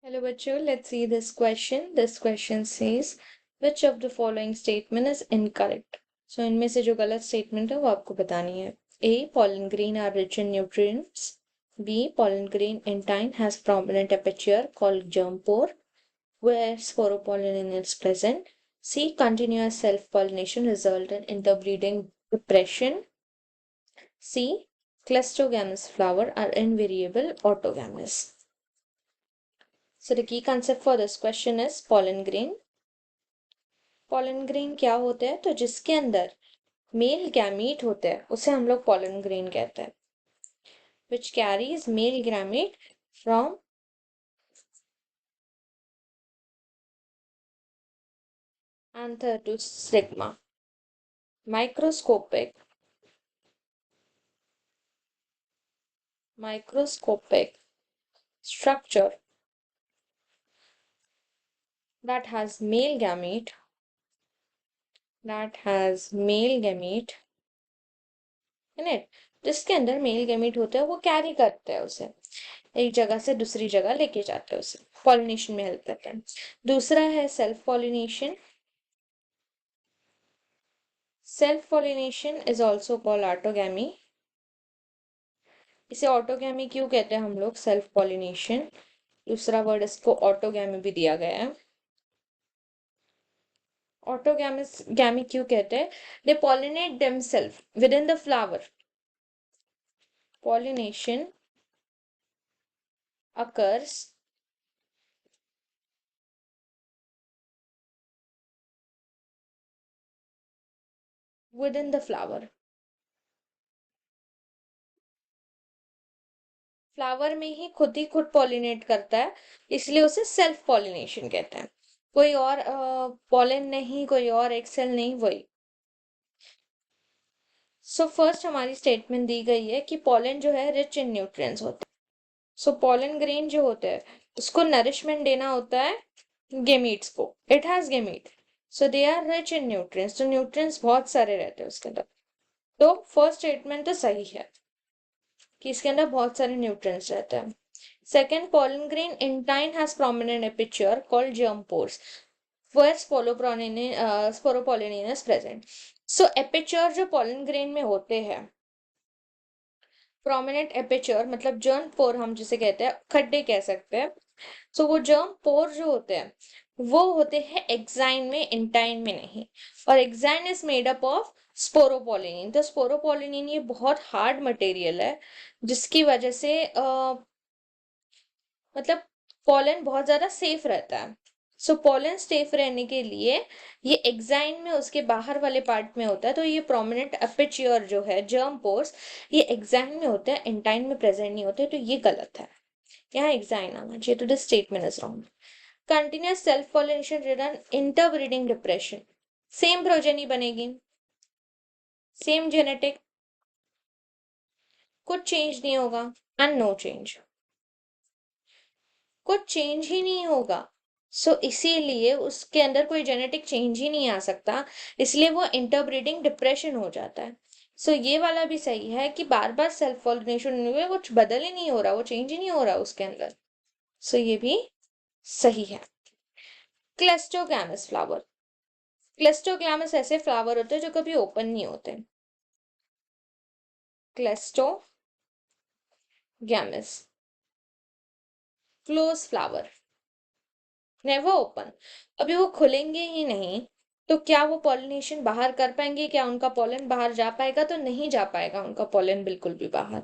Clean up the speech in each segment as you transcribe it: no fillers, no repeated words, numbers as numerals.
Hello बच्चों, let's see this question. This question says which of the following statement is incorrect? So इनमें से जो गलत statement है वो आपको बतानी है. A. Pollen grain are rich in nutrients. B. Pollen grain intine has prominent aperture called germ pore where sporopollen is present. C. Continuous self-pollination result in interbreeding depression. C. Clustogamous flower are invariable autogamous. So the key concept for this question is pollen grain. Pollen grain क्या होते हैं? तो जिसके अंदर male gamete होते हैं उसे हम लोग pollen grain कहते हैं. Which carries male gamete from anther to stigma. Microscopic structure that has male gamete in it. जिसके अंदर मेल गैमीट होते हैं वो कैरी करते हैं उसे एक जगह से दूसरी जगह लेके जाते हैं उसे पॉलिनेशन में हेल्प करते हैं. दूसरा है self pollination. Self pollination is also called autogamy. इसे ऑटोगैमी क्यों कहते हैं हम लोग? Self pollination. दूसरा वर्ड इसको ऑटोगैमी भी दिया गया है. ऑटोगैमी क्यों कहते हैं? They pollinate themselves within the flower. Pollination occurs within the flower. Flower में ही खुद पॉलिनेट करता है इसलिए उसे सेल्फ पॉलिनेशन कहते हैं. कोई और पॉलन नहीं, कोई और एक्सेल नहीं, वही. सो फर्स्ट हमारी स्टेटमेंट दी गई है कि पॉलन जो है रिच इन न्यूट्रिएंट्स होते हैं. सो पॉलन ग्रेन जो होते हैं उसको नरिशमेंट देना होता है गेमीट्स को. It has gamete so they are rich in nutrients. तो न्यूट्रिएंट्स बहुत सारे रहते हैं उसके अंदर. तो फर्स्ट स्टेटमेंट तो सही है कि इसके अंदर बहुत सारे न्यूट्रिएंट्स रहते हैं. Second, pollen grain intine has prominent aperture called germ pores where sporopollen is present. So aperture जो pollen grain में होते हैं, prominent aperture मतलब germ pore हम जिसे कहते हैं, खड्डे कह सकते हैं. So वो germ pore जो होते हैं वो होते हैं एक्साइन में, इंटाइन में नहीं. और exine is made up of sporopollenin. तो स्पोरोपोलिनिन ये बहुत हार्ड मटेरियल है जिसकी वजह से मतलब पॉलन बहुत ज्यादा सेफ रहता है. सो पॉलन सेफ रहने के लिए ये एक्साइन में उसके बाहर वाले पार्ट में होता है. तो ये प्रोमिनेंट अपेच्योर जो है जर्म पोर्स ये एक्साइन में होते हैं, इंटाइन में प्रेजेंट नहीं होते. तो ये गलत है, यहाँ एक्साइन आना चाहिए. तो this statement is wrong. Continuous self pollination return interbreeding depression. Same progeny बनेगी, सेम जेनेटिक, कुछ चेंज नहीं होगा एंड नो चेंज. कुछ चेंज ही नहीं होगा. इसीलिए उसके अंदर कोई जेनेटिक चेंज ही नहीं आ सकता, इसलिए वो इंटरब्रीडिंग डिप्रेशन हो जाता है. ये वाला भी सही है कि बार बार सेल्फ पॉलिनेशन हुए, कुछ बदल ही नहीं हो रहा, वो चेंज ही नहीं हो रहा उसके अंदर. ये भी सही है. क्लेस्टोगैमस फ्लावर. क्लेस्टोगैमस ऐसे फ्लावर होते हैं जो कभी ओपन नहीं होते. क्लेस्टोगैमस क्लोज फ्लावर, नेवर ओपन. अभी वो खुलेंगे ही नहीं तो क्या वो पॉलिनेशन बाहर कर पाएंगे? क्या उनका पॉलन बाहर जा पाएगा? तो नहीं जा पाएगा उनका पॉलन बिल्कुल भी बाहर.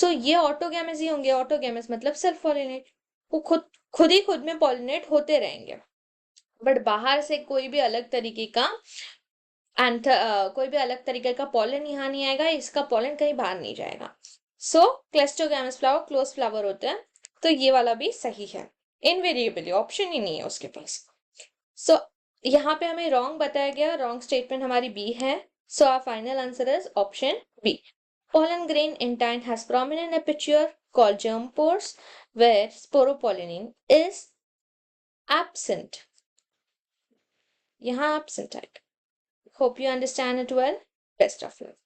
ये ऑटोगैमस ही होंगे. ऑटोगैमस मतलब सेल्फ पॉलिनेट. वो खुद में पॉलिनेट होते रहेंगे बट बाहर से कोई भी अलग तरीके का पॉलन यहाँ नहीं आएगा, इसका पॉलन कहीं बाहर नहीं जाएगा. क्लेस्टोगैमस फ्लावर क्लोज फ्लावर होते हैं. तो ये वाला भी सही है. इनवेरिएबली ऑप्शन ही नहीं है उसके पास. यहाँ पे हमें रॉन्ग बताया गया. रॉन्ग स्टेटमेंट हमारी बी है. Our final answer is option B. Pollen grain intine has prominent aperture called germ pores where sporopollenin is absent. यहाँ absent है. Hope you understand it well. Best of luck.